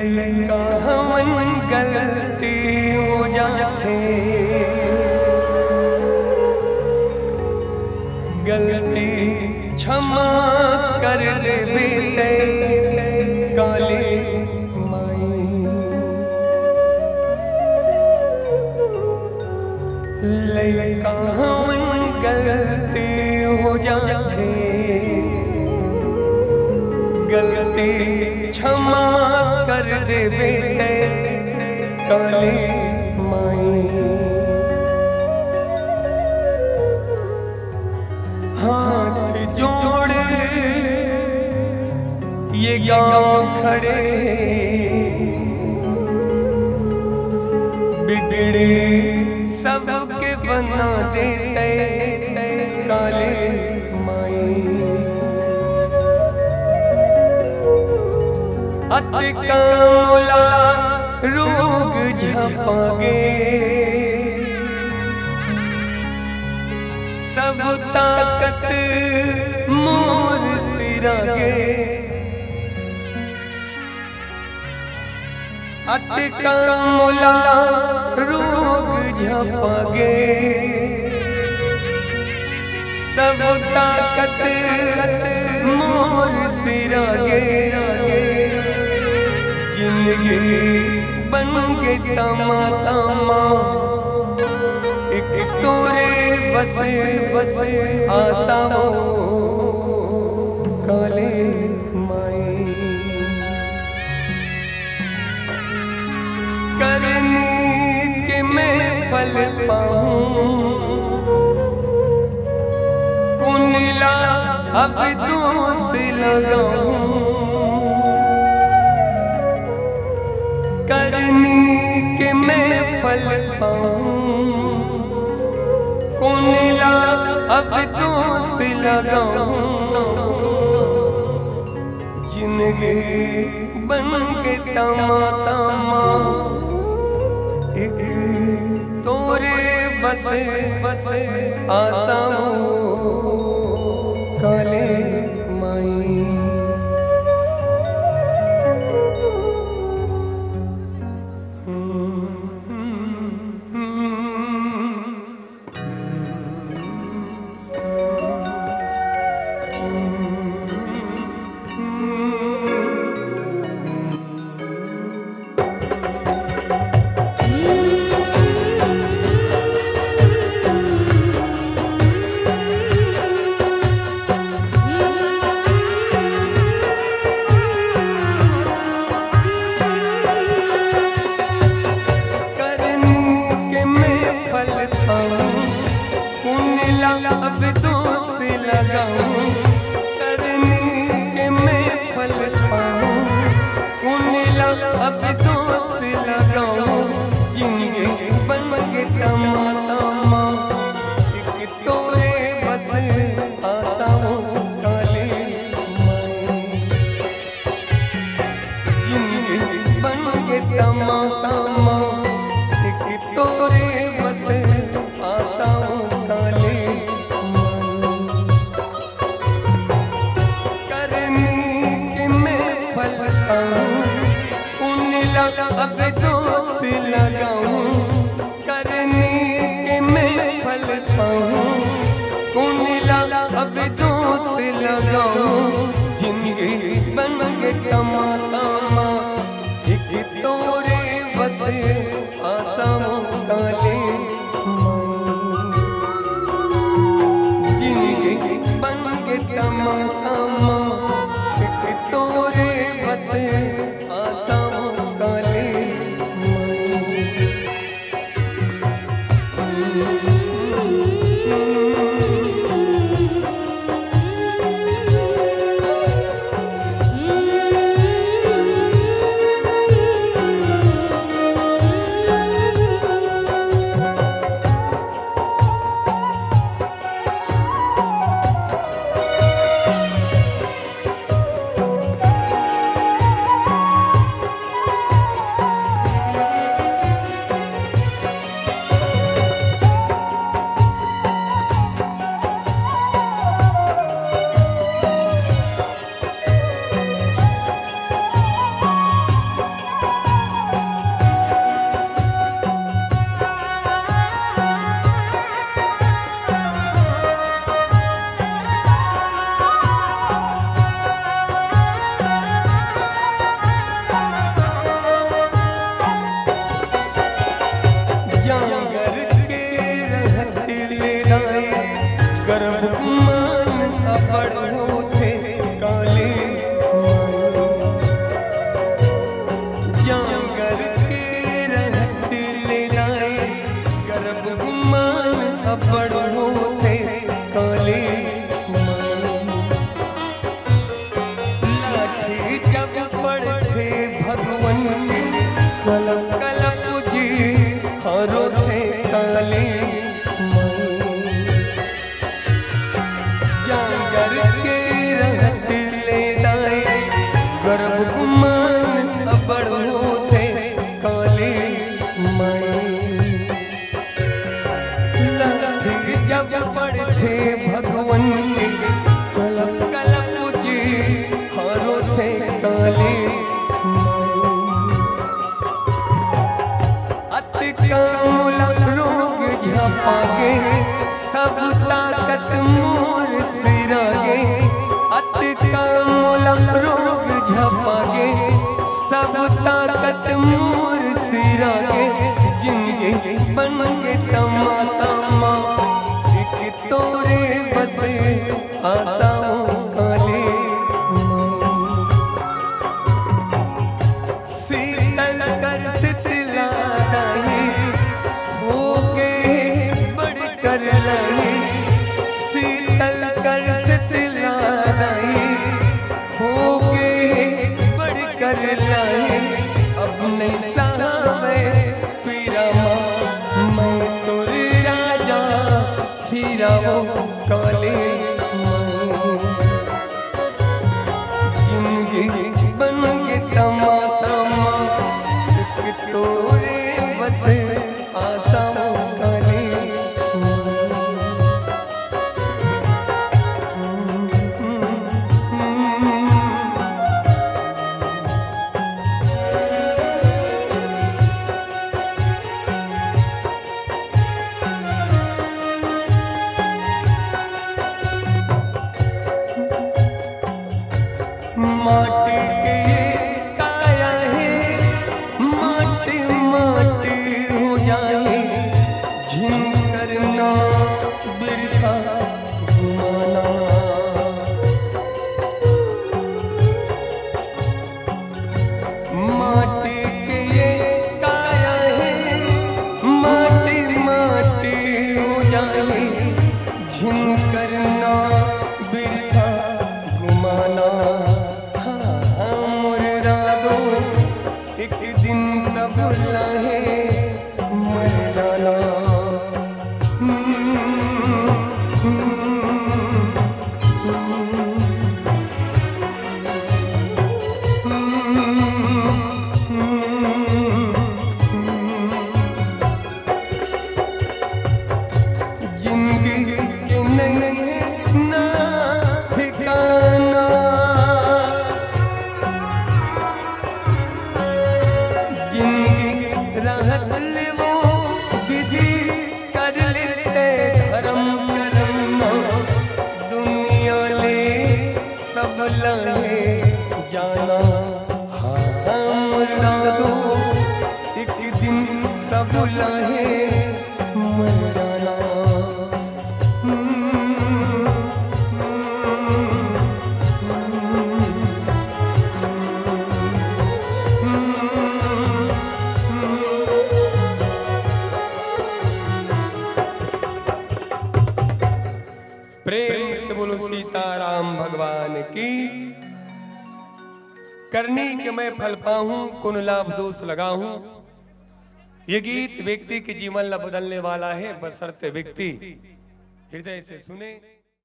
लड़का हमन गलती हो जाथे, गलती क्षमा कर देबे ते काली माई। लड़का हमन गलती हो जाथे, गलती क्षमा कर देबे ते काली माई। हाथ जोड़े ये गांव खड़े, बिगड़े सबके बना देते काले माई। अत कामला रोग झपागे, सब ताकत मोर सिरागे। अत कामला रोग झपागे, सब ताकत मोर सिरागे। जिंदगी बन के तमाशा एक तोरे बसे बसे आशा हो काले माई। करनी के मैं फल पाऊं, कुनला अब दोष लगाऊं। करनी के मैं फल पाऊं, कुनला अब दोष लगाऊं। जिंदगी बन के तमाशा एक तोरे बसे बसे आशा हो काले माई। अब दोष लगाऊं, करनी के मैं फल पाऊं। कुनला अब दोष लगाऊं, जिंदगी बन के तमाशा एक तोरे बस आशा हो काले माई। जिंदगी बन के तमाशा एक तोरे बस आशा हो काले। अब दोष लगाऊं, करनी के मैं फल पाऊं। कुनला अब दोष लगाऊं, जिंदगी बन के तमाशा एक तोरे बस आशा हो काले माई। जिंदगी बन के तमाशा एक तोरे बस आशा हो काले माई। भगवन कलप कलप जी हरो थे काली जागर के रहत ले दाए गर्भ गुमान अबड़ होते काली लठी जब पड़ते भगवन कलप कलप जी हरो थे काली रोग झपागे सब ताकत मोर सिरागे रोग झपागे सब ताकत मोर सिरागे जिंदगी बन के तमाशा माँ एक तोरे बसे आसाओं काले शीतल कर शीतला कर लाई शीतल कर शीतला लाई हो गए बड़ कर लाई अब नहीं सावे पीरा मैं तोरे राजा हीरा वो काले जिंदगी बन के तमाशा तोरे बस आशा काले माटी के ये काया है माटी माटी हो जाए झिन करना बिरथा घुमाना माटी के ये काया है माटी माटी हो जाए झिन करना बिरथा घुमाना एक दिन सब लहे मर जाना जिंदगी के नहीं ना ठिकाना रहत वो विधि कर लेते धर्म करम दुनिया ले सब लहे जाना हमरा दो एक दिन सब लहे मर जाना प्रेम से बोलो सीताराम भगवान की। करनी के मैं फल पाऊं कुन लाभ दोष लगाऊं। ये गीत व्यक्ति के जीवन ला बदलने वाला है बशर्ते व्यक्ति हृदय से सुने।